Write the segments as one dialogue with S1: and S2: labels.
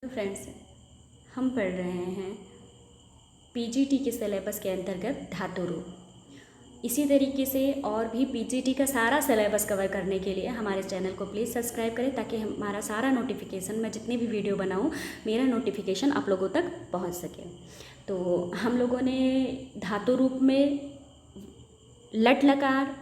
S1: Friends, हम पढ़ रहे हैं पीजीटी के सिलेबस के अंतर्गत धातु रूप। इसी तरीके से और भी पीजीटी का सारा सिलेबस कवर करने के लिए हमारे चैनल को प्लीज़ सब्सक्राइब करें, ताकि हमारा सारा नोटिफिकेशन, मैं जितनी भी वीडियो बनाऊं, मेरा नोटिफिकेशन आप लोगों तक पहुंच सके। तो हम लोगों ने धातु रूप में लट लकार,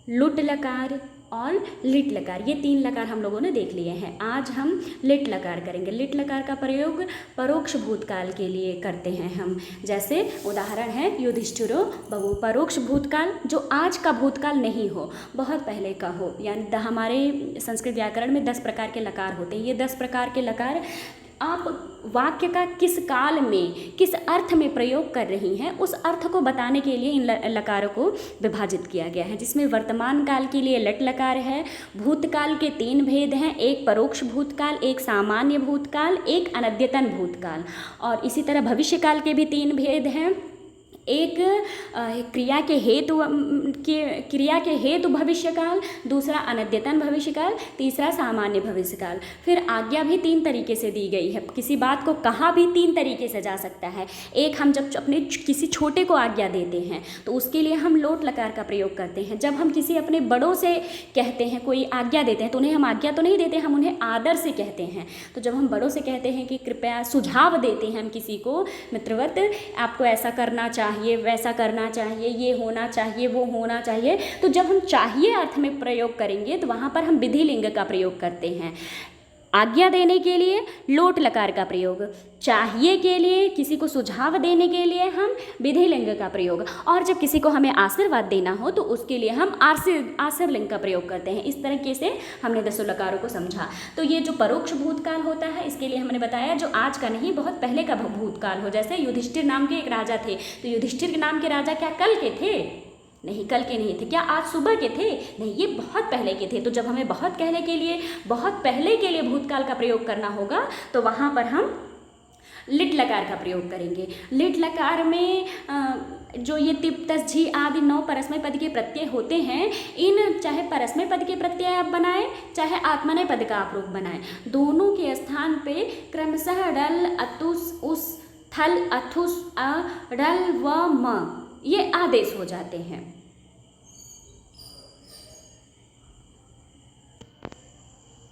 S1: लुट लकार और लिट लकार, ये 3 लकार हम लोगों ने देख लिए हैं। आज हम लिट लकार करेंगे। लिट लकार का प्रयोग परोक्ष भूतकाल के लिए करते हैं हम। जैसे उदाहरण है युधिष्ठिरो बहु, परोक्ष भूतकाल जो आज का भूतकाल नहीं हो, बहुत पहले का हो। यानी हमारे संस्कृत व्याकरण में 10 प्रकार के लकार होते हैं। ये 10 प्रकार के लकार आप वाक्य का किस काल में, किस अर्थ में प्रयोग कर रही हैं, उस अर्थ को बताने के लिए इन लकारों को विभाजित किया गया है, जिसमें वर्तमान काल के लिए लट लकार है। भूतकाल के 3 भेद हैं, एक परोक्ष भूतकाल, एक सामान्य भूतकाल, एक अनद्यतन भूतकाल। और इसी तरह भविष्यकाल के भी 3 भेद हैं, एक क्रिया के हेतु भविष्यकाल, दूसरा अनद्यतन भविष्यकाल, तीसरा सामान्य भविष्यकाल। फिर आज्ञा भी 3 तरीके से दी गई है। किसी बात को कहा भी 3 तरीके से जा सकता है। एक, हम जब अपने किसी छोटे को आज्ञा देते हैं तो उसके लिए हम लोट लकार का प्रयोग करते हैं। जब हम किसी अपने बड़ों से कहते हैं, कोई आज्ञा देते हैं, तो उन्हें हम आज्ञा तो नहीं देते, हम उन्हें आदर से कहते हैं। तो जब हम बड़ों से कहते हैं कि कृपया, सुझाव देते हैं हम किसी को मित्रवत, आपको ऐसा करना चाहिए, वैसा करना चाहिए, ये होना चाहिए, वो होना चाहिए, तो जब हम चाहिए अर्थ में प्रयोग करेंगे तो वहाँ पर हम विधि लिंग का प्रयोग करते हैं। आज्ञा देने के लिए लोट लकार का प्रयोग, चाहिए के लिए, किसी को सुझाव देने के लिए हम विधि लिंग का प्रयोग, और जब किसी को हमें आशीर्वाद देना हो तो उसके लिए हम आशीर लिंग का प्रयोग करते हैं। इस तरीके से हमने 10 लकारों को समझा। तो ये जो परोक्ष भूतकाल होता है, इसके लिए हमने बताया जो आज का नहीं, बहुत पहले का भूतकाल हो। जैसे युधिष्ठिर नाम के एक राजा थे, तो युधिष्ठिर नाम के राजा क्या कल के थे? नहीं, कल के नहीं थे। क्या आज सुबह के थे? नहीं, ये बहुत पहले के थे। तो जब हमें बहुत पहले के लिए भूतकाल का प्रयोग करना होगा तो वहाँ पर हम लिट लकार का प्रयोग करेंगे। लिट लकार में जो ये तिप, तस, झी आदि 9 परस्मय पद के प्रत्यय होते हैं, इन चाहे परस्मय पद के प्रत्यय आप बनाएं, चाहे आत्मनेय पद का आप रूप बनाएं, दोनों के स्थान पे क्रमशः डल, अतुस, उस, थल, अथुस, अ, डल व म ये आदेश हो जाते हैं।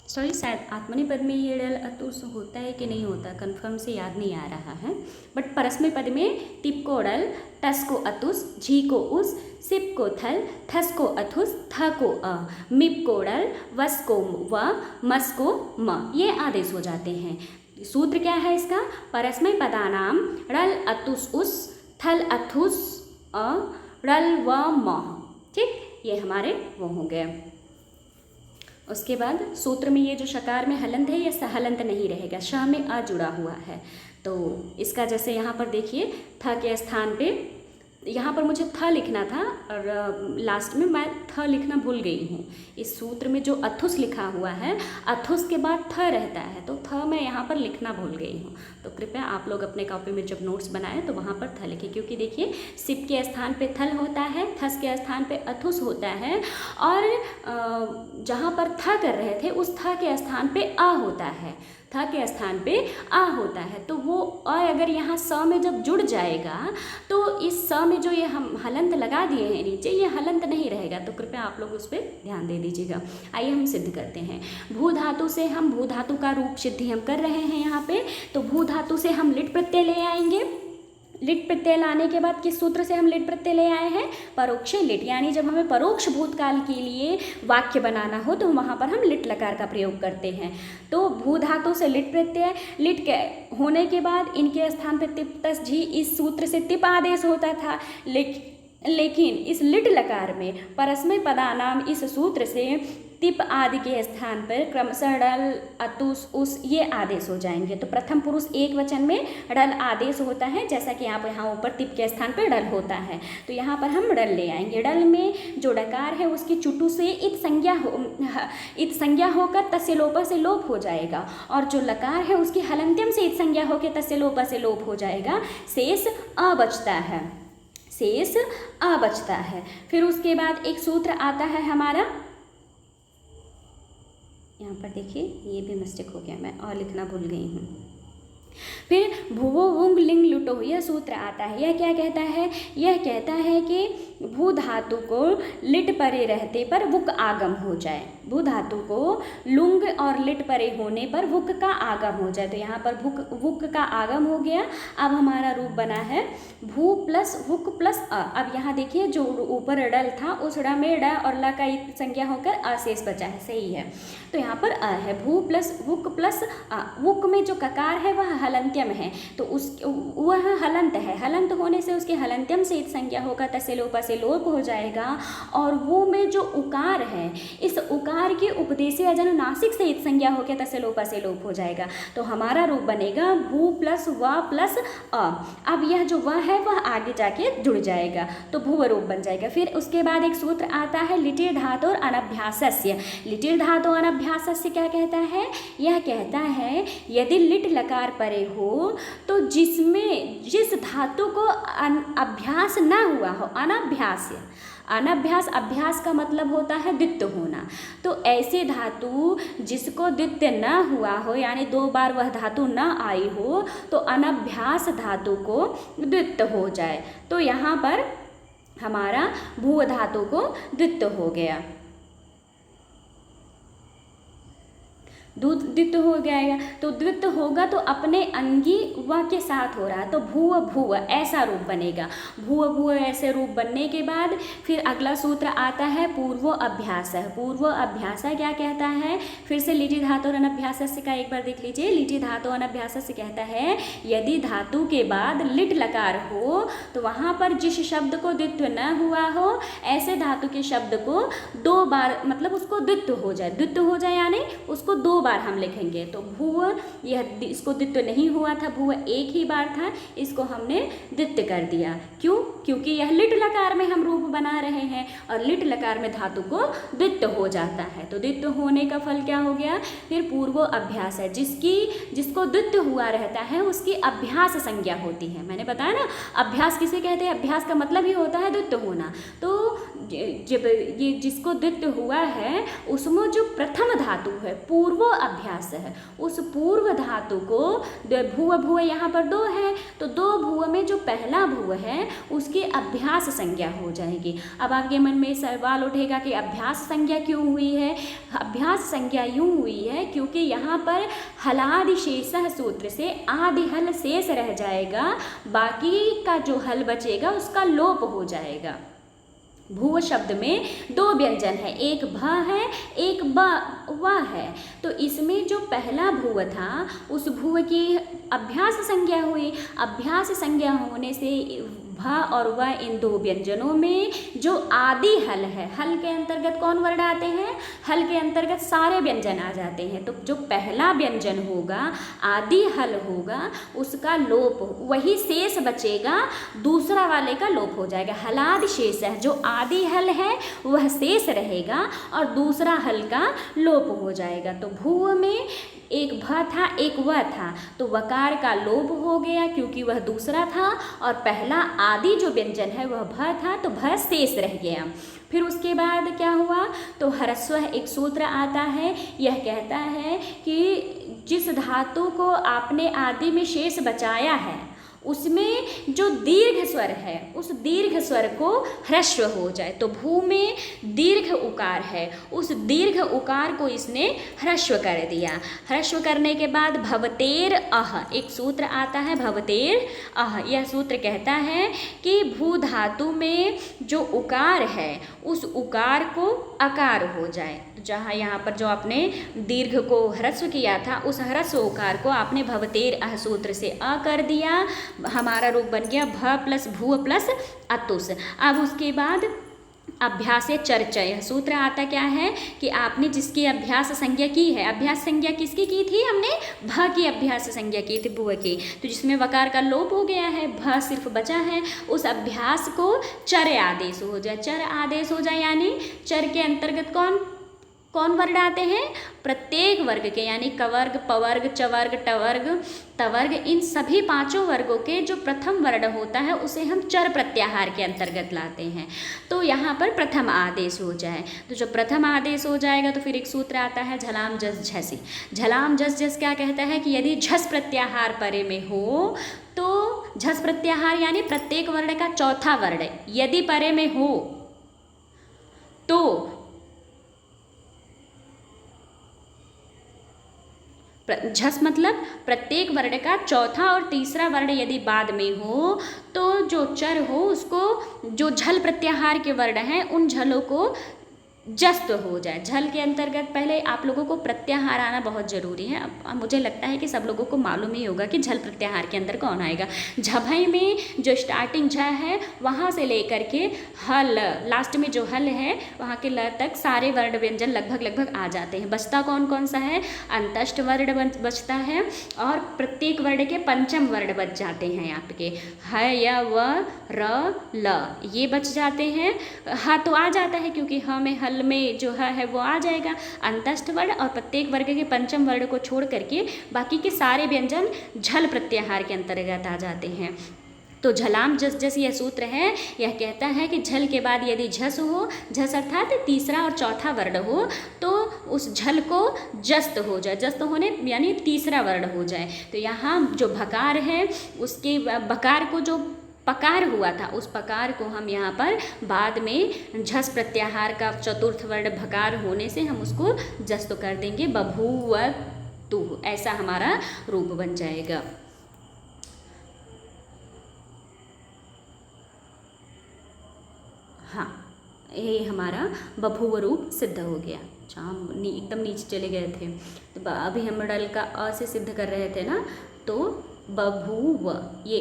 S1: सॉरी, शायद आत्मनेय पद में ये डल अतुस होता है कि नहीं होता, कंफर्म से याद नहीं आ रहा है। बट परस्मय पद में तिप को डल, टस को अतुस, झी को उस, सिप को थल, थस को अथुस, थ को अ, मिप को डल, वस को व, मस को म, ये आदेश हो जाते हैं। सूत्र क्या है इसका? परस्मय पदानाम डल अतुस उस, थल अथुस अ, डल व म। ठीक, ये हमारे वो हो गए। उसके बाद सूत्र में ये जो शकार में हलंत है, ये सहलंत नहीं रहेगा, श में अ जुड़ा हुआ है। तो इसका जैसे यहाँ पर देखिए, थ के स्थान पे यहाँ पर मुझे थ लिखना था और लास्ट में मैं थ लिखना भूल गई हूँ। इस सूत्र में जो अथुस लिखा हुआ है, अथुस के बाद थ रहता है, तो थ मैं यहाँ पर लिखना भूल गई हूँ। तो कृपया आप लोग अपने कॉपी में जब नोट्स बनाएं तो वहाँ पर थ लिखें, क्योंकि देखिए सिप के स्थान पे थल होता है, थस के स्थान पे अथुस होता है, और जहाँ पर थ कर रहे थे उस थ के स्थान पे अ होता है, थ के स्थान पे आ होता है। तो वो अ अगर यहाँ स में जब जुड़ जाएगा तो इस स में जो ये हम हलंत लगा दिए हैं नीचे, ये हलंत नहीं रहेगा। तो कृपया आप लोग उस पर ध्यान दे दीजिएगा। आइए हम सिद्ध करते हैं। भू धातु से हम भू धातु का रूप सिद्धि हम कर रहे हैं यहाँ पे। तो भू धातु से हम लिट प्रत्यय ले आएंगे। लिट प्रत्यय लाने के बाद किस सूत्र से हम लिट प्रत्यय ले आए हैं? परोक्ष लिट। यानी जब हमें परोक्ष भूतकाल के लिए वाक्य बनाना हो तो वहाँ पर हम लिट लकार का प्रयोग करते हैं। तो भू धातु से लिट प्रत्यय, लिट के होने के बाद इनके स्थान पर तिप, तस, झी, इस सूत्र से तिप आदेश होता था। लेकिन इस लिट लकार में परस्मय पदानाम इस सूत्र से तिप आदि के स्थान पर क्रमशः डल, अतुस, उस ये आदेश हो जाएंगे। तो प्रथम पुरुष एक वचन में डल आदेश होता है, जैसा कि आप यहाँ ऊपर तिप के स्थान पर डल होता है, तो यहाँ पर हम डल ले आएंगे। डल में जो डकार है उसकी चुटु से इत संज्ञा होकर तस्य लोप से लोप हो जाएगा, और जो लकार है उसकी हलंत्यम से इत संज्ञा होकर तस्य लोप से लोप हो जाएगा। शेष अ बचता है, शेष अ बचता है। फिर उसके बाद एक सूत्र आता है हमारा, यहाँ पर देखिए ये भी मिस्टेक हो गया, मैं और लिखना भूल गई हूँ। फिर भुवो वुंग लिंग लुटो, यह सूत्र आता है। यह क्या कहता है? यह कहता है कि भू धातु को लिट परे रहते पर वुक आगम हो जाए। भू धातु को लुंग और लिट परे होने पर वुक का आगम हो जाए। तो यहाँ पर वुक का आगम हो गया। अब हमारा रूप बना है भू प्लस वुक प्लस अ। अब यहाँ देखिए जो ऊपर डल था उस ड़ में ड और ल का संज्ञा होकर अशेष बचा है, सही है। तो यहाँ पर अ है, भू प्लस वुक प्लस अ। वुक में जो ककार है वह हलंत्यम है, तो वह हलंत है। हलंत होने से उसके हलंत्यम से संज्ञा होगा, तसे लोप से लोप हो जाएगा। और वो में जो उकार है, इस उकार के उपदेशीय अजनुनासिक से संज्ञा होकर तसे लोप से लोप हो जाएगा। तो हमारा रूप बनेगा भू प्लस व प्लस अ। अब यह जो व है वह आगे जाके जुड़ जाएगा, तो भूव रूप बन जाएगा। फिर उसके बाद एक सूत्र आता है लिटिर धातु और अनभ्यासस्य। लिटिर धातु अनभ्यासस्य क्या कहता है? यह कहता है यदि लिट लकार परे हो तो जिस धातु को अभ्यास न हुआ हो, अनभ्यास्य। अनभ्यास, अभ्यास का मतलब होता है द्वित्व होना। तो ऐसे धातु जिसको द्वित्व न हुआ हो, यानी 2 बार वह धातु न आई हो, तो अनभ्यास धातु को द्वित्व हो जाए। तो यहाँ पर हमारा भू धातु को द्वित्व हो गया, द्वित्व हो जाएगा। तो द्वित्व होगा तो अपने अंगी व के साथ हो रहा है, तो भूव भूव ऐसा रूप बनेगा। भूव भूव ऐसे रूप बनने के बाद फिर अगला सूत्र आता है पूर्वो अभ्यास। पूर्वो अभ्यास क्या कहता है? फिर से लिटि धातु और अनभ्यास का एक बार देख लीजिए। लिटि धातु अनभ्यास से कहता है यदि धातु के बाद लिट लकार हो तो वहाँ पर जिस शब्द को द्वित्व न हुआ हो, ऐसे धातु के शब्द को 2 बार, मतलब उसको द्वित्व हो जाए। द्वित्व हो जाए यानी उसको 2 बार हम लिखेंगे। तो भूव, यह इसको द्वित्व नहीं हुआ था, भूव एक ही बार था, इसको हमने द्वित्व कर दिया। क्यों? क्योंकि यह लिट लकार में हम रूप बना रहे हैं और लिट लकार में धातु को द्वित्व हो जाता है। तो द्वित्व होने का फल क्या हो गया? फिर पूर्वो अभ्यास है। जिसको द्वित्व हुआ रहता है उसकी अभ्यास संज्ञा होती है। मैंने बताया ना, अभ्यास किसे कहते हैं? अभ्यास का मतलब ही होता है द्वित्व होना। तो जब ये जिसको द्वित्व हुआ है उसमें जो प्रथम धातु है पूर्वो अभ्यास है, उस पूर्व धातु को भूव भूव यहाँ पर 2 है, तो 2 भूव में जो पहला भूव है उसकी अभ्यास संज्ञा हो जाएगी। अब आपके मन में सवाल उठेगा कि अभ्यास संज्ञा क्यों हुई है? अभ्यास संज्ञा यूँ हुई है क्योंकि यहाँ पर हलादि शेषः सूत्र से आदि हल शेष रह जाएगा, बाकी का जो हल बचेगा उसका लोप हो जाएगा। भूव शब्द में 2 व्यंजन है, एक भ है, एक ब व है। तो इसमें जो पहला भूव था उस भूव की अभ्यास संज्ञा हुई। अभ्यास संज्ञा होने से भ और व इन 2 व्यंजनों में जो आदि हल है, हल के अंतर्गत कौन वर्ण आते हैं? हल के अंतर्गत सारे व्यंजन आ जाते हैं। तो जो पहला व्यंजन होगा, आदि हल होगा, उसका लोप, वही शेष बचेगा, दूसरा वाले का लोप हो जाएगा। हलादि शेष है, जो आदि हल है वह शेष रहेगा और दूसरा हल का लोप हो जाएगा। तो भूव में एक भ था, एक व था, तो वकार का लोप हो गया क्योंकि वह दूसरा था, और पहला आदि जो व्यंजन है वह भ था, तो भ शेष रह गया। फिर उसके बाद क्या हुआ? तो ह्रस्व एक सूत्र आता है, यह कहता है कि जिस धातु को आपने आदि में शेष बचाया है उसमें जो दीर्घ स्वर है उस दीर्घ स्वर को ह्रस्व हो जाए। तो भू में दीर्घ उकार है, उस दीर्घ उकार को इसने ह्रस्व कर दिया। ह्रस्व करने के बाद भवतेर अह एक सूत्र आता है, भवतेर अह। यह सूत्र कहता है कि भू धातु में जो उकार है उस उकार को अकार हो जाए। तो जहाँ यहाँ पर जो आपने दीर्घ को ह्रस्व किया था उस ह्रस्व उकार को आपने भवतेर अह सूत्र से अ कर दिया। हमारा रूप बन गया भ प्लस भूव प्लस अतुस। अब उसके बाद अभ्यास चर्चा, यह सूत्र आता क्या है कि आपने जिसकी अभ्यास संज्ञा की है, अभ्यास संज्ञा किसकी की थी? हमने भ की अभ्यास संज्ञा की थी, भूव की। तो जिसमें वकार का लोप हो गया है, भ सिर्फ बचा है, उस अभ्यास को चर आदेश हो जाए। चर आदेश हो जाए यानी चर के अंतर्गत कौन? कौन वर्ण आते हैं? प्रत्येक वर्ग के, यानी कवर्ग, पवर्ग, चवर्ग, टवर्ग, तवर्ग, इन सभी पांचों वर्गों के जो प्रथम वर्ण होता है उसे हम चर प्रत्याहार के अंतर्गत लाते हैं। तो यहाँ पर प्रथम आदेश हो जाए, तो जब प्रथम आदेश हो जाएगा तो फिर एक सूत्र आता है झलाम झस झसी। झलाम झस झस क्या कहता है कि यदि झस प्रत्याहार परे में हो तो झस प्रत्याहार यानी प्रत्येक वर्ण का चौथा वर्ण यदि परे में हो तो झस मतलब प्रत्येक वर्ण का चौथा और तीसरा वर्ण यदि बाद में हो तो जो चर हो उसको, जो झल प्रत्याहार के वर्ण हैं उन झलों को जस्त हो जाए। झल के अंतर्गत पहले आप लोगों को प्रत्याहार आना बहुत ज़रूरी है। अब मुझे लगता है कि सब लोगों को मालूम ही होगा कि झल प्रत्याहार के अंदर कौन आएगा। झभई में जो स्टार्टिंग झ है वहाँ से लेकर के हल, लास्ट में जो हल है वहाँ के ल तक सारे वर्ण व्यंजन लगभग आ जाते हैं। बचता कौन कौन सा है? अंतष्ट वर्ण बचता है और प्रत्येक वर्ण के पंचम वर्ण बच जाते हैं आपके, ह, य, व, र, ल, ये बच जाते हैं। हाँ तो आ जाता है क्योंकि ह में हल में जो है वो आ जाएगा। अंतस्थ वर्ण और प्रत्येक वर्ग के पंचम वर्ण को छोड़ करके बाकी के सारे व्यंजन झल प्रत्याहार के अंतर्गत आ जाते हैं। तो झलाम झस झस यह सूत्र है, यह कहता है कि झल के बाद यदि झस हो, झस अर्थात तीसरा और चौथा वर्ण हो, तो उस झल को जस्त हो जाए, जस्त होने यानी तीसरा वर्ण हो जाए। तो यहाँ जो भकार है उसके बकार को जो पकार हुआ था उस पकार को हम यहाँ पर बाद में झस प्रत्याहार का चतुर्थ वर्ण भकार होने से हम उसको जस्त कर देंगे, बभूवतु, ऐसा हमारा रूप बन जाएगा। हाँ, ये हमारा बभूव रूप सिद्ध हो गया। अच्छा, हम एकदम नीचे चले गए थे, तो अभी हम डल का अ से सिद्ध कर रहे थे ना, तो बभूव, ये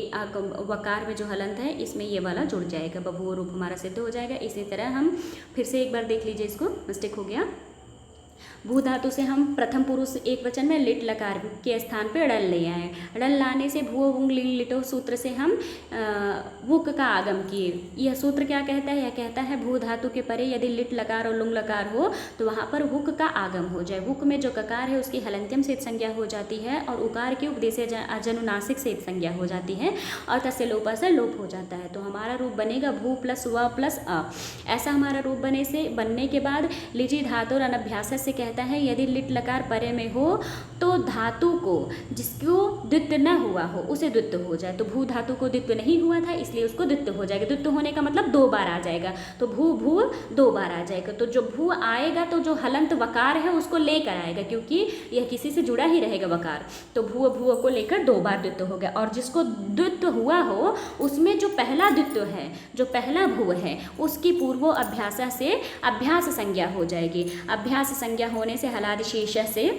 S1: वकार में जो हलंत है इसमें ये वाला जुड़ जाएगा, बभूव रूप हमारा सिद्ध हो जाएगा। इसी तरह हम फिर से एक बार देख लीजिए, इसको मिस्टेक हो गया। भू धातु से हम प्रथम पुरुष एक वचन में लिट लकार के स्थान पे अड़ल ले आए। अड़ल लाने से भूओ वुंग लिंग लिटो सूत्र से हम वुक का आगम किए। यह सूत्र क्या कहता है? यह कहता है भू धातु के परे यदि लिट लकार और लुंग लकार हो तो वहाँ पर वुक का आगम हो जाए। वुक में जो ककार है उसकी हलंत्यम सेत संज्ञा हो जाती है और उकार की उपदेश जनुनासिक सेत संज्ञा हो जाती है और तस्य लोपा से लोप हो जाता है। तो हमारा रूप बनेगा भू प्लस व प्लस अ। ऐसा हमारा रूप बनने के बाद लिटि धातु और अनभ्यास से कहता है यदि लिट लकार परे में हो तो धातु को जिसको द्वित्व न हुआ हो उसे द्वित्व हो जाए। तो भू धातु को द्वित्व नहीं हुआ था इसलिए उसको द्वित्व हो जाएगा। द्वित्व होने का मतलब दो बार आ जाएगा, तो भू भू दो बार आ जाएगा। तो जो भू आएगा तो जो हलंत वकार है उसको लेकर आएगा, क्योंकि यह किसी से जुड़ा ही रहेगा वकार, तो भू भू को लेकर दो बार द्वित्व हो गया। और जिसको द्वित्व हुआ हो उसमें जो पहला द्वित्व है, जो पहला भू है, उसकी पूर्वो अभ्यासा से अभ्यास संज्ञा हो जाएगी। अभ्यास संज्ञा होने से हलादि शेष से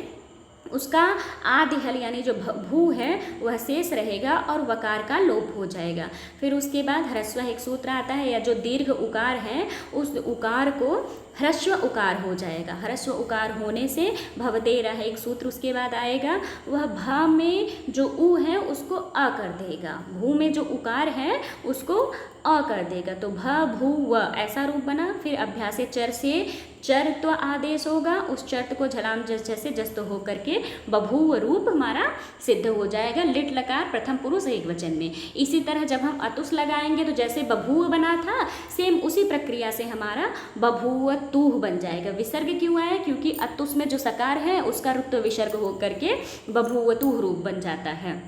S1: उसका आदि हल यानी जो भू है वह शेष रहेगा और वकार का लोप हो जाएगा। फिर उसके बाद ह्रस्व एक सूत्र आता है, या जो दीर्घ उकार है उस उकार को ह्रस्व उकार हो जाएगा। ह्रस्व उकार होने से भवतेरः एक सूत्र उसके बाद आएगा, वह भ में जो उ है उसको अ कर देगा, भू में जो उकार है उसको अ कर देगा। तो भ भू व ऐसा रूप बना। फिर अभ्यासे चर से चरत्व आदेश होगा, उस चर्त को झलाम जैसे जस्त हो करके बभूव रूप हमारा सिद्ध हो जाएगा लिट लकार प्रथम पुरुष एक वचन में। इसी तरह जब हम अतुस लगाएंगे तो जैसे बभूव बना था सेम उसी प्रक्रिया से हमारा बभूवतुः बन जाएगा। विसर्ग क्यों आया? क्योंकि अतुस में जो सकार है उसका रुत्व विसर्ग हो करके बभूवतुः रूप बन जाता है।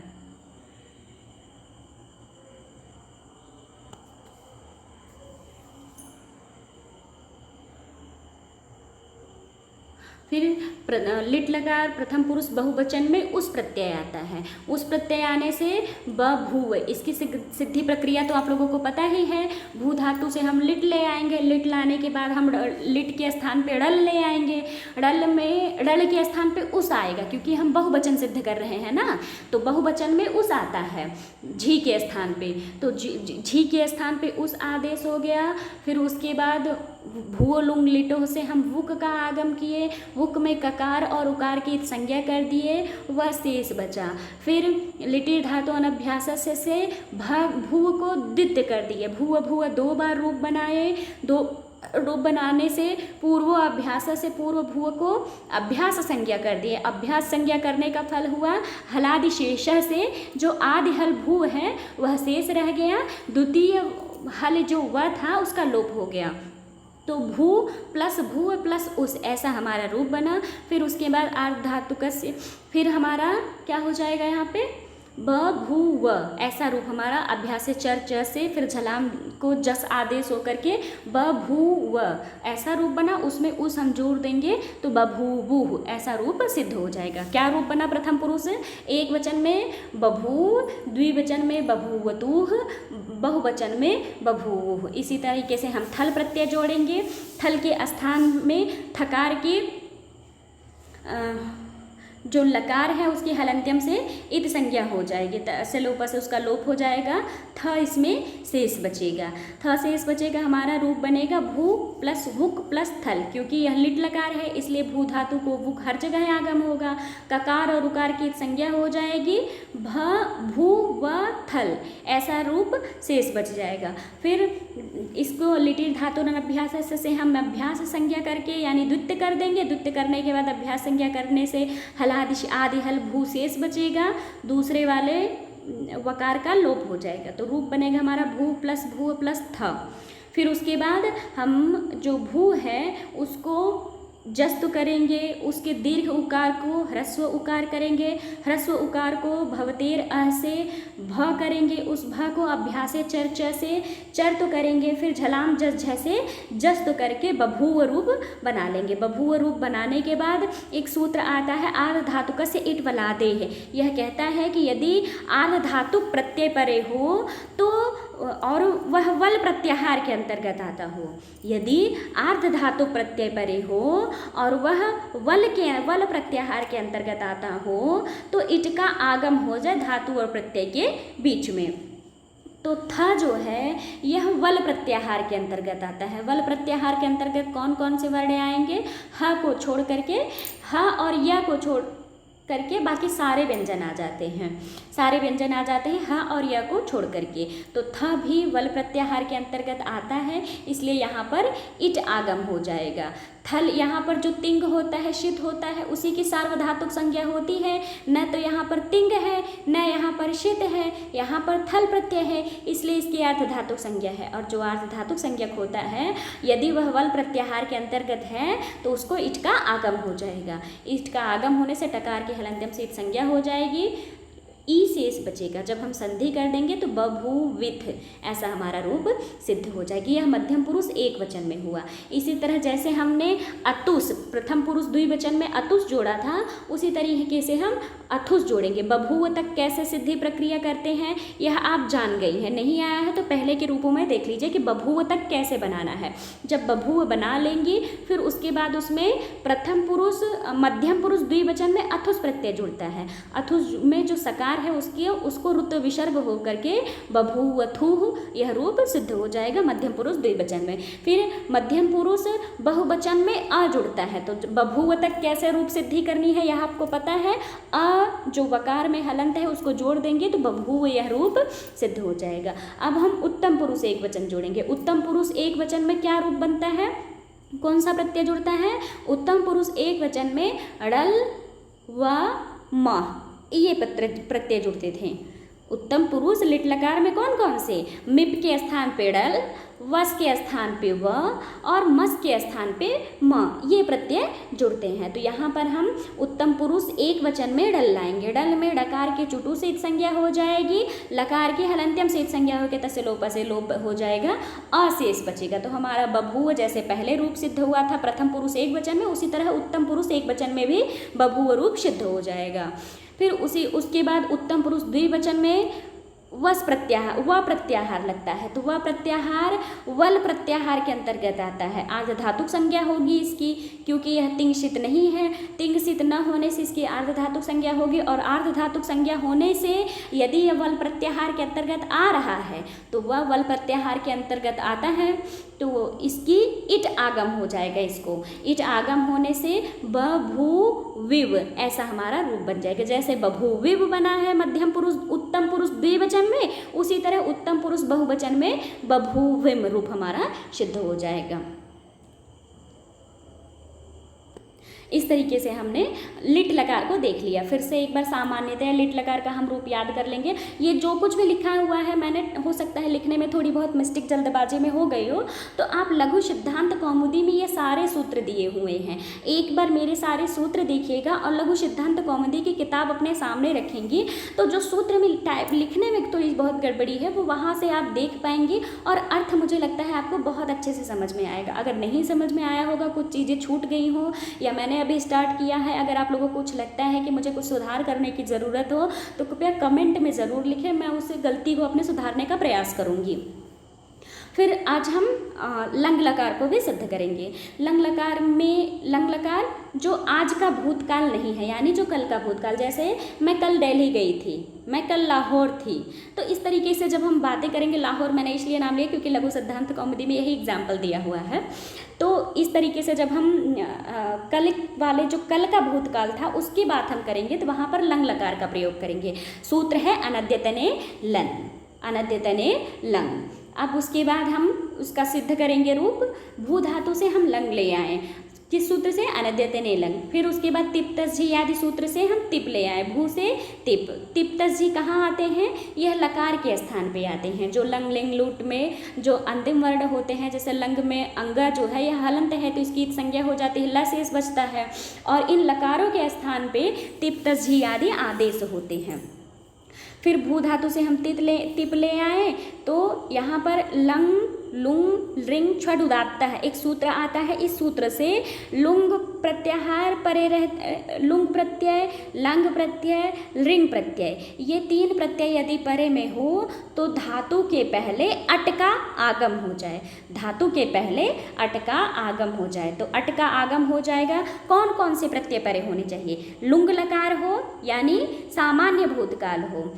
S1: फिर लिट लकार प्रथम पुरुष बहुवचन में उस प्रत्यय आता है। उस प्रत्यय आने से बभूव, इसकी सिद्धि प्रक्रिया तो आप लोगों को पता ही है। भू धातु से हम लिट ले आएंगे, लिट लाने के बाद हम लिट के स्थान पे ड़ल ले आएंगे, ड़ल के स्थान पे उस आएगा, क्योंकि हम बहुवचन सिद्ध कर रहे हैं ना, तो बहुवचन में उस आता है झी के स्थान पे, तो झी के स्थान पे उस आदेश हो गया। फिर उसके बाद भूओ लुंग लिटो से हम वुक का आगम किए, वुक में ककार और उकार की संज्ञा कर दिए, वह शेष बचा। फिर लिटि धातु अनभ्यास से भू को द्वित्व कर दिए, भू दो बार रूप बनाए, दो रूप बनाने से पूर्व अभ्यास से पूर्व भू को अभ्यास संज्ञा कर दिए। अभ्यास संज्ञा करने का फल हुआ हलादि शेष से जो आदि हल भू है वह शेष रह गया, द्वितीय हल जो वह था उसका लोप हो गया। तो भू प्लस उस ऐसा हमारा रूप बना। फिर उसके बाद आर्धधातुक से फिर हमारा क्या हो जाएगा यहाँ पे ब भू व ऐसा रूप हमारा अभ्यास चर च से फिर झलाम को जस आदेश होकर के ब भू व ऐसा रूप बना। उसमें उस हम जोड़ देंगे तो बभूवुः ऐसा रूप सिद्ध हो जाएगा। क्या रूप बना प्रथम पुरुष? एक वचन में बभू, द्विवचन में बभूवतुः, बहुवचन में बभूवुः। इसी तरीके से हम थल प्रत्यय जोड़ेंगे। थल के स्थान में थकार की जो लकार है उसकी हलंत्यम से इत संज्ञा हो जाएगी, से लोप से उसका लोप हो जाएगा। थ इसमें शेष बचेगा। थ शेष बचेगा, हमारा रूप बनेगा भू प्लस भुक प्लस थल। क्योंकि यह लिट लकार है इसलिए भू धातु को भुक हर जगह आगम होगा। ककार और उकार की संज्ञा हो जाएगी भ भू व थल, ऐसा रूप शेष बच जाएगा। फिर इसको लिटिल धातु अभ्यास से हम अभ्यास संज्ञा करके यानी द्वित्य कर देंगे। द्वित्य करने के बाद अभ्यास संज्ञा करने से आदि हल भू शेष बचेगा, दूसरे वाले वकार का लोप हो जाएगा। तो रूप बनेगा हमारा भू प्लस थ। फिर उसके बाद हम जो भू है उसको जस्तु करेंगे, उसके दीर्घ उकार को ह्रस्व उकार करेंगे, ह्रस्व उकार को भवतेर अ से भ करेंगे, उस भ को अभ्यासे चर च से चर तो करेंगे, फिर झलाम जस झ से जस तो करके बभूव रूप बना लेंगे। बभूव रूप बनाने के बाद एक सूत्र आता है आर्ध धातुक से इट वलादे है। यह कहता है कि यदि आर्ध धातु प्रत्यय परे हो तो और वह वल प्रत्याहार के अंतर्गत आता हो। यदि आर्ध धातु प्रत्यय परे हो और वह वल प्रत्याहार के अंतर्गत आता हो तो इट का आगम हो जाए धातु और प्रत्यय के बीच में। तो था जो है यह वल प्रत्याहार के अंतर्गत आता है। वल प्रत्याहार के अंतर्गत कौन कौन से वर्ण आएंगे? ह को छोड़ करके, ह और य को छोड़ करके बाकी सारे व्यंजन आ जाते हैं। सारे व्यंजन आ जाते हैं ह और य को छोड़ करके। तो थ भी वल प्रत्याहार के अंतर्गत आता है, इसलिए यहाँ पर इट आगम हो जाएगा। थल यहाँ पर जो तिंग होता है, शित होता है, उसी की सार्वधातुक संज्ञा होती है। न तो यहाँ पर तिंग है न यहाँ पर शित है, यहाँ पर थल प्रत्यय है, इसलिए इसकी अर्धधातुक संज्ञा है। और जो अर्धधातुक संज्ञक होता है यदि वह वल प्रत्याहार के अंतर्गत है तो उसको इट का आगम हो जाएगा। इट का आगम होने से टकार के हलंत्यम से इट संज्ञा हो जाएगी। ई शेष बचेगा। जब हम संधि कर देंगे तो बभूविथ ऐसा हमारा रूप सिद्ध हो जाएगी। यह मध्यम पुरुष एक वचन में हुआ। इसी तरह जैसे हमने अतुस प्रथम पुरुष द्विवचन में अतुस जोड़ा था, उसी तरीके से हम अथुस जोड़ेंगे। बभूव तक कैसे सिद्धि प्रक्रिया करते हैं यह आप जान गई हैं। नहीं आया है तो पहले के रूपों में देख लीजिए कि बभूव तक कैसे बनाना है। जब बभूव बना लेंगी फिर उसके बाद उसमें प्रथम पुरुष मध्यम पुरुष द्विवचन में अथुस प्रत्यय जुड़ता है। अथुस में जो सकार है उसको रुत विसर्ग होकर के बभूवथुः यह रूप सिद्ध हो जाएगा मध्यम पुरुष द्विवचन में। फिर मध्यम पुरुष बहुवचन में अ जुड़ता है तो बभूव तक कैसे रूप सिद्धि करनी है यह आपको पता है। अ जो वकार में हलंत है उसको जोड़ देंगे तो बभूव यह रूप सिद्ध हो जाएगा। अब हम उत्तम पुरुष एक वचन जोड़ेंगे। उत्तम पुरुष एक वचन में क्या रूप बनता है? कौन सा प्रत्यय जुड़ता है? उत्तम पुरुष एक वचन में ड़ल व म ये प्रत्यय जुड़ते थे। उत्तम पुरुष लिट लकार में कौन कौन से? मिप के स्थान पे ड़ल, वस के स्थान पे व और मस के स्थान पे म ये प्रत्यय जुड़ते हैं। तो यहाँ पर हम उत्तम पुरुष एक वचन में ड़ल लाएंगे। ड़ल में डकार के चुटु से इत संज्ञा हो जाएगी, लकार के हलंत्यम से इत संज्ञा होकर तसे लोप हो जाएगा, अशेष बचेगा। तो हमारा बभूव जैसे पहले रूप सिद्ध हुआ था प्रथम पुरुष एक वचन में, उसी तरह उत्तम पुरुष एक वचन में भी बभूव रूप सिद्ध हो जाएगा। फिर उसके बाद उत्तम पुरुष द्विवचन में व प्रत्याहार लगता है तो वह प्रत्याहार वल प्रत्याहार के अंतर्गत आता है। आर्धधातुक संज्ञा होगी इसकी, क्योंकि यह तिंगशित नहीं है। तिंगशित न होने से इसकी आर्धधातुक संज्ञा होगी और आर्धधातुक संज्ञा होने से यदि यह वल प्रत्याहार के अंतर्गत आ रहा है तो वह वल प्रत्याहार के अंतर्गत आता है तो इसकी इट आगम हो जाएगा। इसको इट आगम होने से बभूविव ऐसा हमारा रूप बन जाएगा। जैसे बभूविव बना है मध्यम पुरुष उत्तम पुरुष द्विवचन में, उसी तरह उत्तम पुरुष बहुवचन में बभूविम रूप हमारा सिद्ध हो जाएगा। इस तरीके से हमने लिट लकार को देख लिया। फिर से एक बार सामान्यतया लिट लकार का हम रूप याद कर लेंगे। ये जो कुछ भी लिखा हुआ है, मैंने हो सकता है लिखने में थोड़ी बहुत मिस्टेक जल्दबाजी में हो गई हो, तो आप लघु सिद्धांत कौमुदी में ये सारे सूत्र दिए हुए हैं, एक बार मेरे सारे सूत्र देखिएगा और लघु सिद्धांत कौमुदी की किताब अपने सामने रखेंगी तो जो सूत्र में टाइप लिखने में तो बहुत गड़बड़ी है वो वहाँ से आप देख पाएंगी और अर्थ मुझे लगता है आपको बहुत अच्छे से समझ में आएगा। अगर नहीं समझ में आया होगा, कुछ चीज़ें छूट गई हो या मैंने अभी स्टार्ट किया है, अगर आप लोगों को कुछ लगता है कि मुझे कुछ सुधार करने की ज़रूरत हो तो कृपया कमेंट में ज़रूर लिखें, मैं उस गलती को अपने सुधारने का प्रयास करूँगी। फिर आज हम लंग लकार को भी सिद्ध करेंगे। लंग लकार जो आज का भूतकाल नहीं है, यानी जो कल का भूतकाल, जैसे मैं कल दिल्ली गई थी, मैं कल लाहौर थी, तो इस तरीके से जब हम बातें करेंगे, लाहौर मैंने इसलिए नाम लिया क्योंकि लघु सिद्धांत कौमुदी में यही एग्जाम्पल दिया हुआ है। तो इस तरीके से जब हम कल वाले जो कल का भूतकाल था उसकी बात हम करेंगे तो वहाँ पर लंग लकार का प्रयोग करेंगे। सूत्र है अनद्यतने लन, अनद्यतने लंग। अब उसके बाद हम उसका सिद्ध करेंगे रूप। भू धातु से हम लंग ले आए, किस सूत्र से? अनद्यतने लंग। फिर उसके बाद तिप्तस जी आदि सूत्र से हम तिप ले आए, भू से तिप। तिप्तस जी कहाँ आते हैं? यह लकार के स्थान पे आते हैं। जो लंग लिंग लूट में जो अंतिम वर्ण होते हैं, जैसे लंग में अंगा जो है यह हलंत है तो इसकी संज्ञा हो जाती है, ल शेष बचता है, और इन लकारों के स्थान पे तिप्तस जी आदि आदेश होते हैं। फिर भू धातु से हम तिप ले आए तो यहाँ पर लंग लुंग रिंग छड उदात्ता है, एक सूत्र आता है। इस सूत्र से लुंग प्रत्याहार परे रह, लुंग प्रत्यय, लंग प्रत्यय, रिंग प्रत्यय, ये तीन प्रत्यय यदि परे में हो तो धातु के पहले अट का आगम हो जाए, धातु के पहले अट का आगम हो जाए। तो अट का आगम हो जाएगा। कौन कौन से प्रत्यय परे होने चाहिए? लुंग लकार हो यानी सामान्य भूतकाल हो,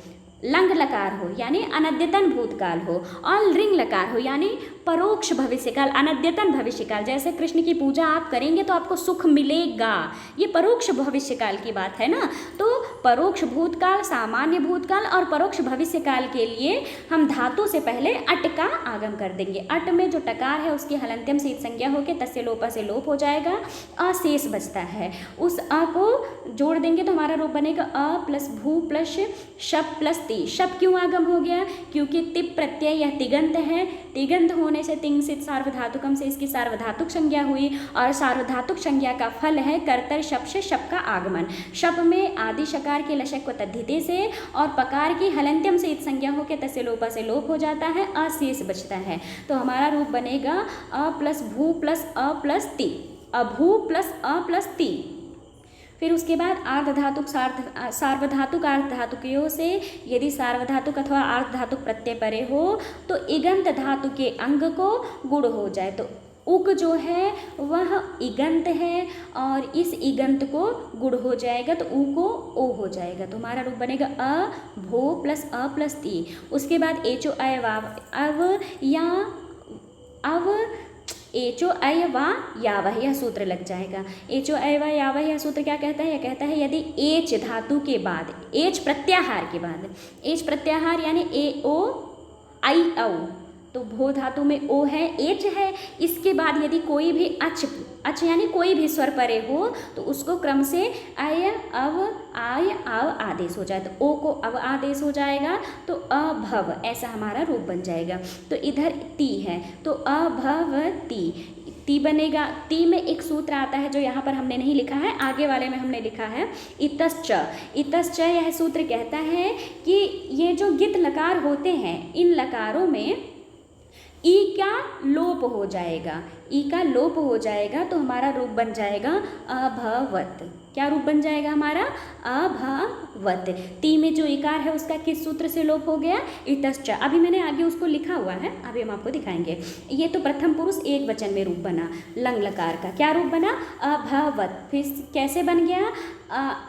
S1: लंग लकार हो यानी अनद्यतन भूतकाल हो, और रिंग लकार हो यानी परोक्ष भविष्यकाल, अनद्यतन भविष्यकाल। जैसे कृष्ण की पूजा आप करेंगे तो आपको सुख मिलेगा, ये परोक्ष भविष्यकाल की बात है ना। तो परोक्ष भूतकाल, सामान्य भूतकाल और परोक्ष भविष्यकाल के लिए हम धातु से पहले अट का आगम कर देंगे। अट में जो टकार है उसकी हलंत्यम से संज्ञा होकर तस्य लोपा से लोप हो जाएगा, अ शेष बचता है, उस अ को जोड़ देंगे तो हमारा रूप बनेगा अ प्लस भू प्लस शप प्लस ती। शप क्यों आगम हो गया? क्योंकि तिप प्रत्यय यह तिगंत है, तिगंत होने से तिंग सित सार्वधातुकम से इसकी सार्वधातुक संज्ञा हुई, और सार्वधातुक संज्ञा का फल है कर्तर शप से शप का आगमन। शप में आदि शकार के लशक को तद्धिते से और पकार की हलंत्यम से संज्ञा होकर तस्य लोपा से लोप हो जाता है, अशेष बचता है। तो हमारा रूप बनेगा अ प्लस भू प्लस अ प्लस ती, अभू प्लस अ प्लस ती। फिर उसके बाद आर्धधातुक सार्वधातुक आर्धधातुकों से यदि सार्वधातुक अथवा आर्धधातुक प्रत्यय परे हो तो इगंत धातु के अंग को गुण हो जाए। तो उक जो है वह इगंत है और इस इगंत को गुण हो जाएगा तो ऊ को ओ हो जाएगा। तो हमारा रूप बनेगा अ भो प्लस अ प्लस ती। उसके बाद एचो अय वाव अव या अव एचो अय वा यावह, यह सूत्र लग जाएगा। एचो अय वा यावह यह सूत्र क्या कहता है? यह कहता है यदि एच धातु के बाद, एच प्रत्याहार के बाद, एच प्रत्याहार यानी ए ओ आई औ, तो भो धातु में ओ है, एच है, इसके बाद यदि कोई भी अच यानी कोई भी स्वर परे हो तो उसको क्रम से अय अव आय आव आदेश हो जाए, तो ओ को अव आदेश हो जाएगा तो अभव, ऐसा हमारा रूप बन जाएगा। तो इधर ती है तो अभव ती बनेगा। ती में एक सूत्र आता है जो यहाँ पर हमने नहीं लिखा है, आगे वाले में हमने लिखा है इतश्च। इतश्च यह सूत्र कहता है कि ये जो गित लकार होते हैं इन लकारों में ई का लोप हो जाएगा, ई का लोप हो जाएगा तो हमारा रूप बन जाएगा अभवत। क्या रूप बन जाएगा हमारा? अभवत। ती में जो इकार है उसका किस सूत्र से लोप हो गया? इतश्च। अभी मैंने आगे उसको लिखा हुआ है, अभी हम आपको दिखाएंगे। ये तो प्रथम पुरुष एक वचन में रूप बना लंग लकार का। क्या रूप बना? अभवत। फिर कैसे बन गया?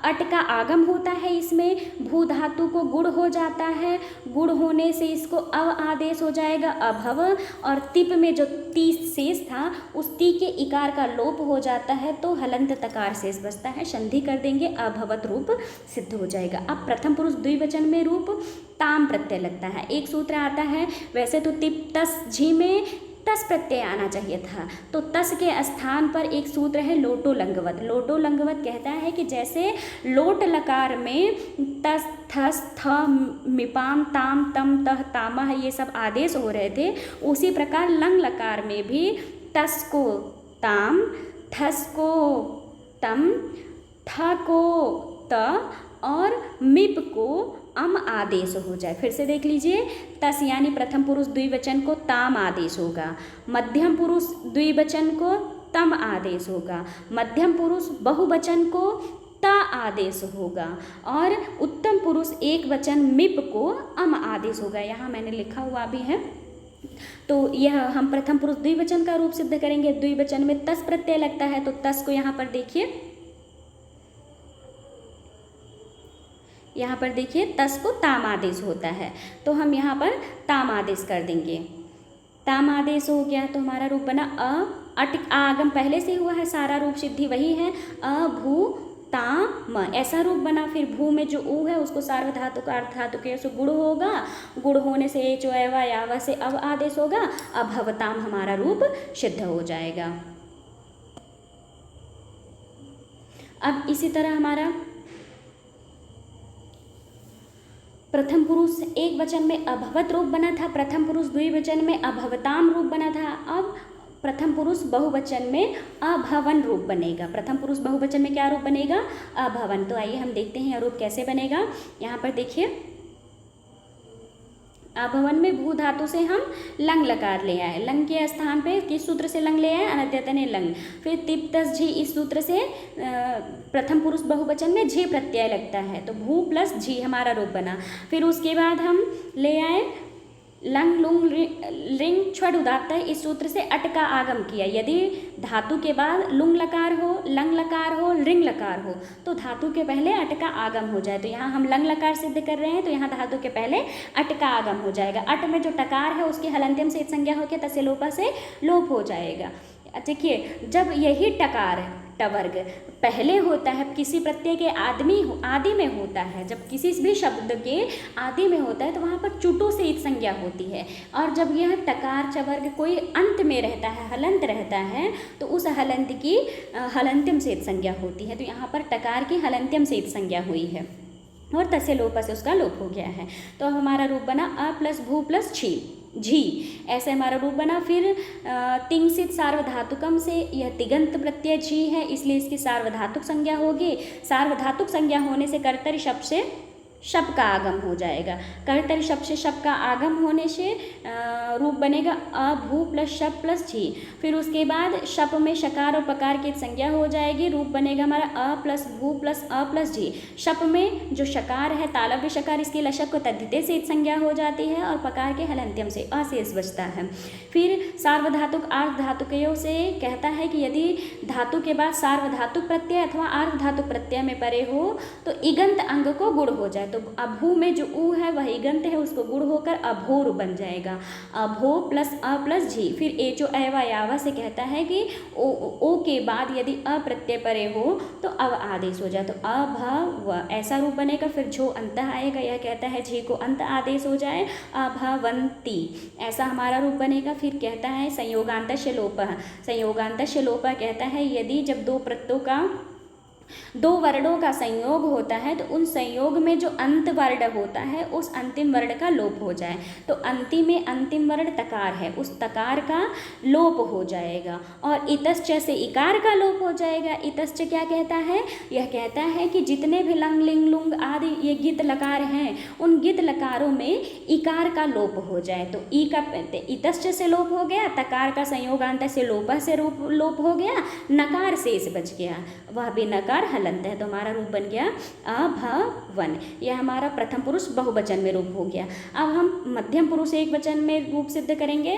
S1: अट का आगम होता है, इसमें भू धातु को गुण हो जाता है, गुण होने से इसको अव आदेश हो जाएगा अभव, और तिप में जो ती शेष था उस ती के इकार का लोप हो जाता है तो हलंत तकार शेष बचता है, संधि कर देंगे, अभवत रूप सिद्ध हो जाएगा। अब प्रथम पुरुष द्विवचन में रूप ताम प्रत्यय लगता है, एक सूत्र आता है। वैसे तो तिप तस झी में तस प्रत्यय आना चाहिए था। तो तस के स्थान पर एक सूत्र है लोटो लंगवत। लोटो लंगवत कहता है कि जैसे लोट लकार में तस थस थ मिपाम ताम तम तह तामह ये सब आदेश हो रहे थे, उसी प्रकार लंग लकार में भी तस को ताम, थस को तम, थ को त और मिप को अम आदेश हो जाए। फिर से देख लीजिए, तस यानी प्रथम पुरुष द्विवचन को ताम आदेश होगा, मध्यम पुरुष द्विवचन को तम आदेश होगा, मध्यम पुरुष बहुवचन को ता आदेश होगा और उत्तम पुरुष एक वचन मिप को अम आदेश होगा। यहाँ मैंने लिखा हुआ भी है। तो यह हम प्रथम पुरुष द्विवचन का रूप सिद्ध करेंगे। द्विवचन में तस प्रत्यय लगता है, तो तस को यहाँ पर देखिए, यहाँ पर देखिए तस को ताम आदेश होता है, तो हम यहाँ पर ताम आदेश कर देंगे। ताम आदेश हो गया तो हमारा रूप बना आगम पहले से हुआ है, सारा रूप सिद्धि वही है, भू ताम, ऐसा रूप बना। फिर भू में जो ऊ है उसको सार्वधातु का अर्थ धातु के से गुण होगा, गुण होने से एच एवा यावा से अब आदेश होगा, अभवताम हमारा रूप सिद्ध हो जाएगा। अब इसी तरह हमारा प्रथम पुरुष एक वचन में अभवत रूप बना था, प्रथम पुरुष द्विवचन में अभवताम रूप बना था। अब प्रथम पुरुष बहुवचन में अभवन रूप बनेगा। प्रथम पुरुष बहुवचन में क्या रूप बनेगा? अभवन। तो आइए हम देखते हैं यह रूप कैसे बनेगा। यहाँ पर देखिए, अभवन में भू धातु से हम लंग लकार ले आए, लंग के स्थान पे किस सूत्र से लंग ले आए? अनद्यतने लंग। फिर तिप तस झी, इस सूत्र से प्रथम पुरुष बहुवचन में झी प्रत्यय लगता है, तो भू प्लस झी हमारा रूप बना। फिर उसके बाद हम ले आए लंग लुंग लिंग छड़ उदात्त, इस सूत्र से अट का आगम किया। यदि धातु के बाद लुंग लकार हो, लंग लकार हो, लिंग लकार हो तो धातु के पहले अट का आगम हो जाए। तो यहाँ हम लंग लकार सिद्ध कर रहे हैं, तो यहाँ धातु के पहले अट का आगम हो जाएगा। अट में जो टकार है उसकी हलंत्यम से संज्ञा होकर तसे लोपा से लोप हो जाएगा। देखिए, जब यही टकार टवर्ग पहले होता है, किसी प्रत्यय के आदि में होता है, जब किसी भी शब्द के आदि में होता है तो वहाँ पर चुटु से इत संज्ञा होती है। और जब यह टकार चवर्ग कोई अंत में रहता है, हलंत रहता है, तो उस हलंत की हलंत्यम से इत संज्ञा होती है। तो यहाँ पर टकार की हलंत्यम से इत संज्ञा हुई है और तसे लोप से उसका लोप हो गया है। तो अब हमारा रूप बना अ प्लस भू प्लस छी, झी, ऐसे हमारा रूप बना। फिर तिंसित सार्वधातुकम से यह तिगंत प्रत्यय झी है, इसलिए इसकी सार्वधातुक संज्ञा होगी। सार्वधातुक संज्ञा होने से कर्तरी शब्द से शप का आगम हो जाएगा। कर्तरी शब्द से शप का आगम होने से रूप बनेगा अ भू प्लस शप प्लस झी। फिर उसके बाद शप में शकार और पकार की संज्ञा हो जाएगी, रूप बनेगा हमारा अ प्लस भू प्लस अ प्लस झी। शप में जो शकार है तालव्य शकार, इसकी लशक को तद्धिते से संज्ञा हो जाती है और पकार के हलंत्यम से अशेष बचता है। फिर सार्वधातुक आर्धधातुकयों से कहता है कि यदि धातु के बाद सार्वधातुक प्रत्यय अथवा आर्धधातुक प्रत्यय में परे हो तो इगंत अंग को गुण हो जाए। तो अभू में जो ऊ है वह इगंत है, उसको गुण होकर अभोर बन जाएगा, अभो प्लस अ प्लस झी। फिर एचो एवा यावा से कहता है कि ओ के बाद यदि अ प्रत्यय परे हो तो अव आदेश हो जाए, तो अभव ऐसा रूप बनेगा। फिर जो अंत आएगा, यह कहता है झी को अंत आदेश हो जाए, अभवंती ऐसा हमारा रूप बनेगा। फिर कहता है संयोगांतस्य लोपः, संयोगांतस्य लोपः कहता है यदि जब दो प्रत्ययों का दो वर्णों का संयोग होता है तो उन संयोग में जो अंत वर्ण होता है उस अंतिम वर्ण का लोप हो जाए। तो अंतिम में अंतिम वर्ण तकार है, उस तकार का लोप हो जाएगा और इतश्च से इकार का लोप हो जाएगा। इतश्च क्या कहता है? यह कहता है कि जितने भी लंग लिंग लुंग आदि ये गित लकार हैं, उन गित लकारों में इकार का लोप हो जाए। तो ई का इतश्च से लोप हो गया, तकार का संयोगांत से लोप से लोप हो गया, नकार शेष बच गया, वह भी नकार हलंत है। तो हमारा रूप बन गया अभवन। यह हमारा प्रथम पुरुष बहुवचन में रूप हो गया। अब हम मध्यम पुरुष एक वचन में रूप सिद्ध करेंगे।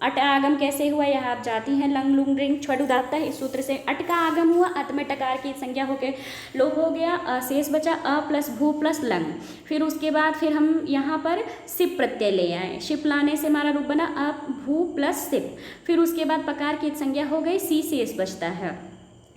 S1: अट आगम कैसे हुआ? यह आप जाती हैं लंग लुंग रिंग छड़ उदात्ता है, इस सूत्र से अट का आगम हुआ, अत में टकार की संज्ञा होकर लोप हो गया, अशेष बचा अ प्लस भू प्लस लंग। फिर उसके बाद फिर हम यहाँ पर सिप प्रत्यय ले आए, शिप लाने से हमारा रूप बना अ भू प्लस सिप। फिर उसके बाद पकार की संज्ञा हो गई, सी शेष बचता है।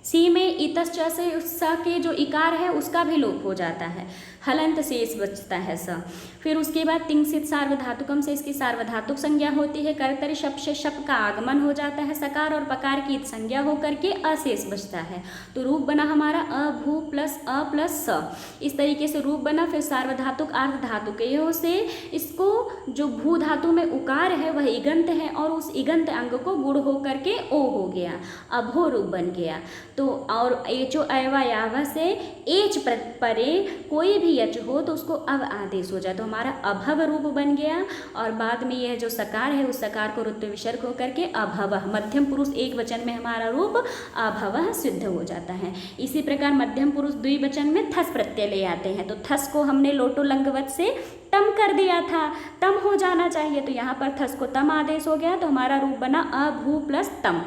S1: सी में इतश्च से स के जो इकार है उसका भी लोप हो जाता है। हलंत शेष बचता है स। फिर उसके बाद तिंसित सार्वधातुकम से इसकी सार्वधातुक संज्ञा होती है, कर्तरी शप से शप का आगमन हो जाता है, सकार और पकार की संज्ञा होकर के अशेष बचता है। तो रूप बना हमारा अ भू प्लस अ प्लस स, इस तरीके से रूप बना। फिर सार्वधातुक अर्ध धातुकेयों से इसको जो भू धातु में उकार है वह इगंत है और उस इगंत अंग को गुण होकर के ओ हो गया, अभो रूप बन गया। तो और एचो अयवा यावा से एच परे कोई भी यच हो तो उसको अव आदेश हो जाए, तो हमारा अभव रूप बन गया। और बाद में यह जो सकार है उस सकार को रुत्व विसर्ग होकर के अभवः, मध्यम पुरुष एक वचन में हमारा रूप अभवः सिद्ध हो जाता है। इसी प्रकार मध्यम पुरुष द्विवचन में थस प्रत्यय ले आते हैं, तो थस को हमने लोटो लंगवत से तम कर दिया था, तम हो जाना चाहिए, तो यहाँ पर थस को तम आदेश हो गया, तो हमारा रूप बना अभू प्लस तम।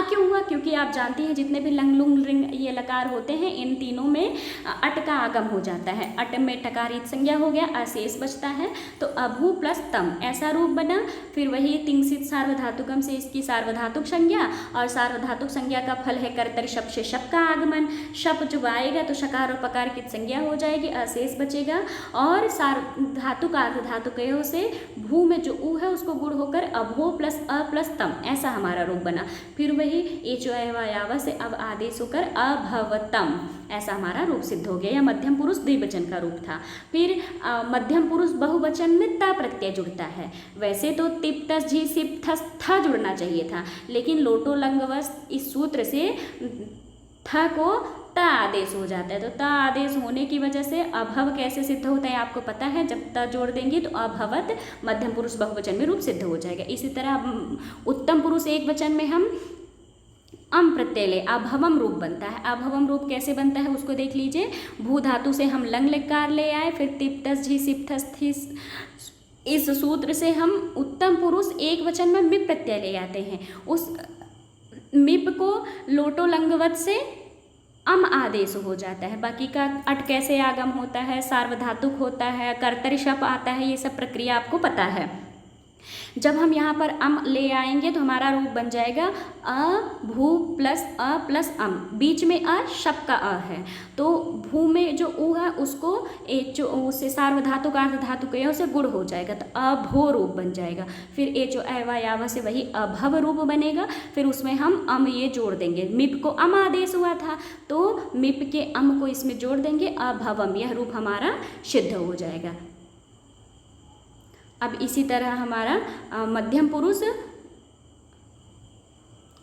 S1: क्यों हुआ? क्योंकि आप जानती हैं जितने भी लंग लुंग रिंग ये लकार होते हैं इन तीनों में अट का आगम हो जाता है, अट में टकारित संज्ञा हो गया, अशेष बचता है, तो अभू प्लस तम ऐसा रूप बना। फिर वही तिंसित सार्वधातुकम से इसकी सार्वधातुक संज्ञा, और सार्वधातुक संज्ञा का फल है कर्तरी शप से शप का आगमन, शप जब आएगा तो शकार और पकार की संज्ञा हो जाएगी, अशेष बचेगा। और सार्वधातुक अर्धधातुकयों से भू में जो ऊ है उसको गुण होकर अभो प्लस अ प्लस तम ऐसा हमारा रूप बना। फिर वही एचो अयवा यावा से अब आदेश होकर अभवतम ऐसा हमारा रूप सिद्ध हो गया। यह मध्यम पुरुष द्विवचन का रूप था। फिर मध्यम पुरुष बहुवचन में ता प्रत्यय जुड़ता है। वैसे तो तिप तस झी सिप थस था जुड़ना चाहिए था, लेकिन लोटो लंगवस इस सूत्र से था को ता आदेश हो जाता है, तो ता आदेश होने की वजह से अभव कैसे सिद्ध होता है आपको पता है, जब ता जोड़ देंगे तो अभवत मध्यम पुरुष बहुवचन में रूप सिद्ध हो जाएगा। इसी तरह उत्तम पुरुष एक वचन में हम अम प्रत्यय ले अभवम रूप बनता है। अभवम रूप कैसे बनता है उसको देख लीजिए। भू धातु से हम लंग लकार ले आए, फिर तिप तस झी सिप थस थिस, इस सूत्र से हम उत्तम पुरुष एक वचन में मिप प्रत्यय ले आते हैं। उस मिप को लोटो लंगवत से अम आदेश हो जाता है। बाकी का अट कैसे आगम होता है, सार्वधातुक होता है, कर्तरी शप आता है, ये सब प्रक्रिया आपको पता है। जब हम यहाँ पर अम ले आएंगे तो हमारा रूप बन जाएगा अ भू प्लस अम, बीच में अ शप का अ है, तो भू में जो ऊ है उसको एचो उससे सार्वधातुक अर्धधातुकयों से गुण हो जाएगा, तो अभो रूप बन जाएगा। फिर एचो अयवा यावा से वही अभव रूप बनेगा, फिर उसमें हम अम ये जोड़ देंगे। मिप को अम आदेश हुआ था तो मिप के अम को इसमें जोड़ देंगे, अभवम, यह रूप हमारा सिद्ध हो जाएगा। अब इसी तरह हमारा मध्यम पुरुष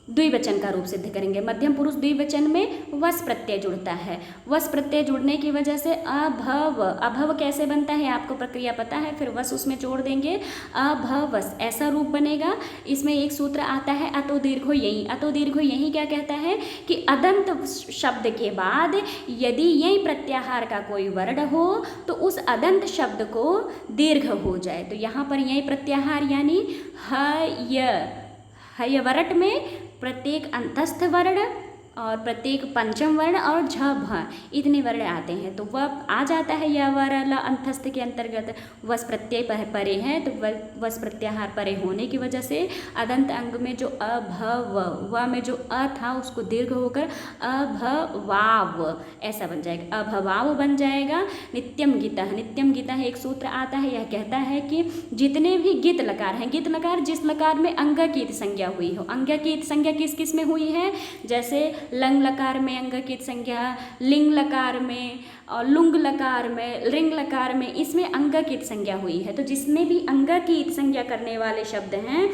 S1: द्विवचन का रूप सिद्ध करेंगे। मध्यम पुरुष द्विवचन में वस प्रत्यय जुड़ता है। वस प्रत्यय जुड़ने की वजह से अभव, अभव कैसे बनता है आपको प्रक्रिया पता है, फिर वस उसमें जोड़ देंगे, अभवस ऐसा रूप बनेगा। इसमें एक सूत्र आता है अतो दीर्घो यही। अतो दीर्घो यही क्या कहता है कि अदंत शब्द के बाद यदि यही प्रत्याहार का कोई वर्ण हो तो उस अदंत शब्द को दीर्घ हो जाए। तो यहाँ पर यही प्रत्याहार यानी हय वरट में प्रत्येक अंतस्थ वर्ण और प्रत्येक पंचम वर्ण और झ भ इतने वर्ण आते हैं, तो वह आ जाता है यह वर्ण अंतस्थ के अंतर्गत। वस प्रत्यय परे है, तो वस प्रत्याहार परे होने की वजह से अदंत अंग में जो अभव व में जो अ था उसको दीर्घ होकर अभवाव ऐसा बन जाएगा, अभवाव बन जाएगा। नित्यम गीतः, नित्यम गीतः एक सूत्र आता है, यह कहता है कि जितने भी गीत लकार हैं, गीत लकार जिस लकार में अंग की संज्ञा हुई हो, अंग की संज्ञा किस किस में हुई है, जैसे लंग लकार में अंग की संज्ञा, लिंग लकार में और लुंग लकार में, रिंग लकार में, इसमें अंग की संज्ञा हुई है। तो जिसमें भी अंग की संज्ञा करने वाले शब्द हैं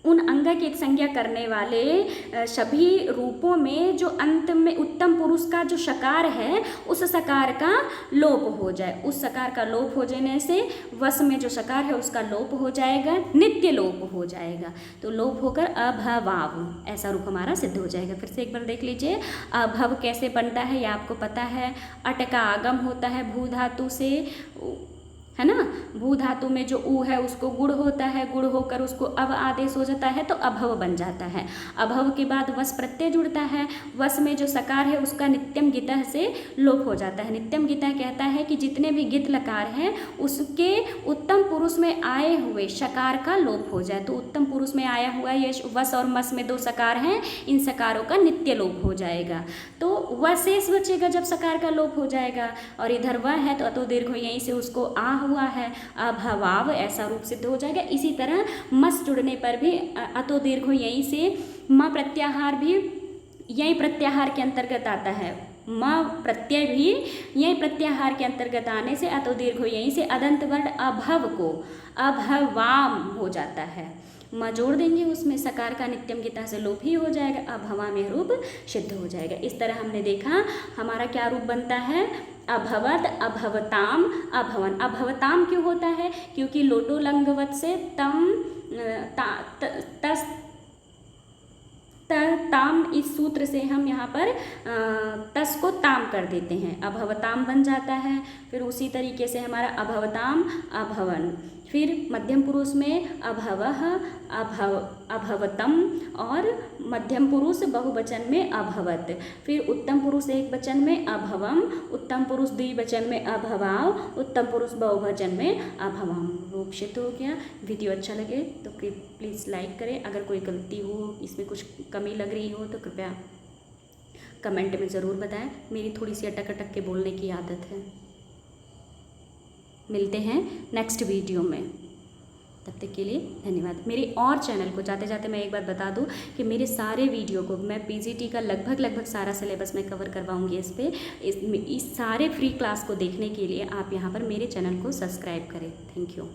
S1: उन अंग की संज्ञा करने वाले सभी रूपों में जो अंत में उत्तम पुरुष का जो सकार है उस सकार का लोप हो जाए। उस सकार का लोप हो जाने से वस में जो सकार है उसका लोप हो जाएगा, नित्य लोप हो जाएगा। तो लोप होकर अभवाव ऐसा रूप हमारा सिद्ध हो जाएगा। फिर से एक बार देख लीजिए, अभव कैसे बनता है ये आपको पता है। अट का आगम होता है भू धातु से, है ना। भू धातु में जो ऊ है उसको गुण होता है, गुण होकर उसको अव आदेश हो जाता है तो अभव बन जाता है। अभव के बाद वस प्रत्यय जुड़ता है, वस में जो सकार है उसका नित्यम गितः से लोप हो जाता है। नित्यम गितः कहता है कि जितने भी गित लकार हैं उसके उत्तम पुरुष में आए हुए शकार का लोप हो जाए। तो उत्तम पुरुष में आया हुआ ये वस और मस में 2 सकार हैं, इन सकारों का नित्य लोप हो जाएगा। तो वह शेष बचेगा जब सकार का लोप हो जाएगा। और इधर वह है तो अतो दीर्घ यहीं से उसको आ हुआ है, अभवाव ऐसा रूप सिद्ध हो जाएगा। इसी तरह मस जुड़ने पर भी अतो दीर्घ यहीं से म प्रत्याहार भी यही प्रत्याहार के अंतर्गत आता है। म प्रत्यय भी यही प्रत्याहार के अंतर्गत आने से अतो दीर्घ यहीं से अदंत वर्ण अभव को अभवाम हो जाता है। म जोड़ देंगे उसमें, सकार का नित्यम गिता से लोप ही हो जाएगा, अभवा में रूप सिद्ध हो जाएगा। इस तरह हमने देखा हमारा क्या रूप बनता है, अभवत, अभवताम, अभवन। अभवताम क्यों होता है, क्योंकि लोटो लंगवत से तम ताम इस सूत्र से हम यहाँ पर तस को ताम कर देते हैं, अभवताम बन जाता है। फिर उसी तरीके से हमारा अभवताम, अभवन। फिर मध्यम पुरुष में अभवः, अभवतम और मध्यम पुरुष बहुवचन में अभवत। फिर उत्तम पुरुष एक वचन में अभवम, उत्तम पुरुष द्विवचन में अभवाव, उत्तम पुरुष बहुवचन में अभवम। रूप सिद्ध हो गया। वीडियो अच्छा लगे तो प्लीज़ लाइक करें। अगर कोई गलती हो, इसमें कुछ कमी लग रही हो तो कृपया कमेंट में ज़रूर बताएं। मेरी थोड़ी सी अटक अटक के बोलने की आदत है। मिलते हैं नेक्स्ट वीडियो में, तब तक के लिए धन्यवाद। मेरे और चैनल को जाते जाते मैं एक बात बता दूं कि मेरे सारे वीडियो को मैं पीजीटी का लगभग सारा सिलेबस मैं कवर करवाऊंगी इस पे। इस सारे फ्री क्लास को देखने के लिए आप यहाँ पर मेरे चैनल को सब्सक्राइब करें। Thank you.